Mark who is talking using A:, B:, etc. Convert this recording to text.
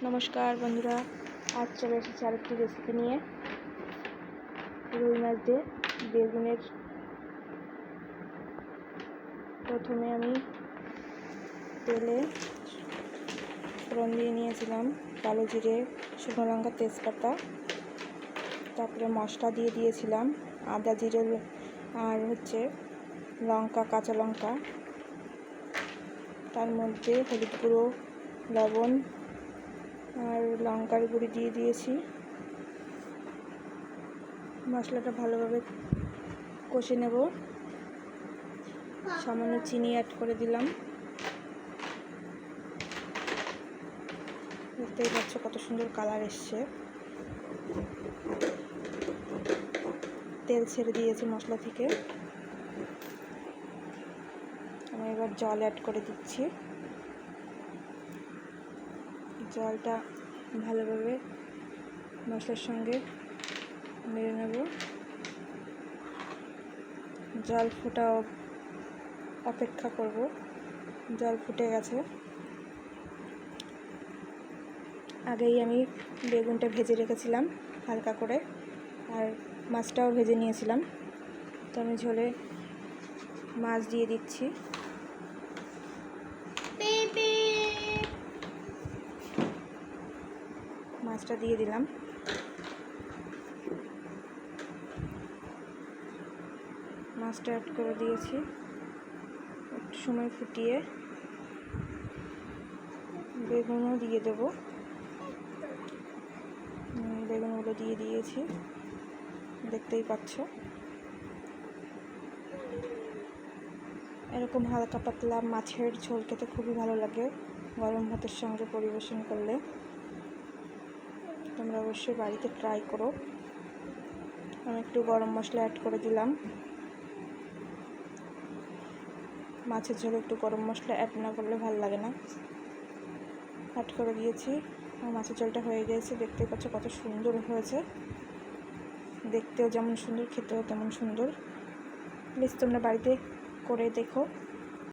A: নমস্কার বন্ধুরা, আজ চলে এসেছি আরেকটি রেসিপি নিয়ে। রুই মাছ দিয়ে বেগুনের। প্রথমে আমি তেলে ফোড়ন দিয়ে নিয়েছিলাম কালো জিরে, শুকনো লঙ্কা, তেজপাতা। তারপরে মশলা দিয়ে দিয়েছিলাম আদা, জিরে আর লঙ্কা, কাঁচা লঙ্কা। তার মধ্যে হলুদ গুঁড়ো, লবণ আর লঙ্কার গুঁড়ি দিয়ে দিয়েছি। মশলাটা ভালোভাবে কষে নেব। সামান্য চিনি অ্যাড করে দিলাম। দেখতেই পাচ্ছ কত সুন্দর কালার এসছে। তেল ছেড়ে দিয়েছি মশলা থেকে। আমি এবার জল অ্যাড করে দিচ্ছি। জলটা ভালোভাবে মশলার সঙ্গে নেড়ে নেব। জল ফোটা অপেক্ষা করব। জল ফুটে গেছে। আগেই আমি বেগুনটা ভেজে রেখেছিলাম হালকা করে, আর মাছটাও ভেজে নিয়েছিলাম। তো আমি ঝোলে মাছ দিয়ে দিচ্ছি। মাছটা দিয়ে দিলাম। মাছটা অ্যাড করে দিয়েছি। একটু সময় ফুটিয়ে বেগুনও দিয়ে দেব। বেগুনগুলো দিয়ে দিয়েছি, দেখতেই পাচ্ছ। এরকম হালকা পাতলা মাছের ঝোল খেতে খুবই ভালো লাগে গরম ভাতের সঙ্গে পরিবেশন করলে। তোমরা অবশ্যই বাড়িতে ট্রাই করো। আমি একটু গরম মশলা অ্যাড করে দিলাম। মাছের ঝোলে একটু গরম মশলা অ্যাড না করলে ভালো লাগে না। অ্যাড করে দিয়েছি। মাছের ঝোলটা হয়ে গিয়েছে। দেখতেই পাচ্ছ কত সুন্দর হয়েছে। দেখতেও যেমন সুন্দর, খেতেও তেমন সুন্দর। প্লিজ তোমরা বাড়িতে করে দেখো।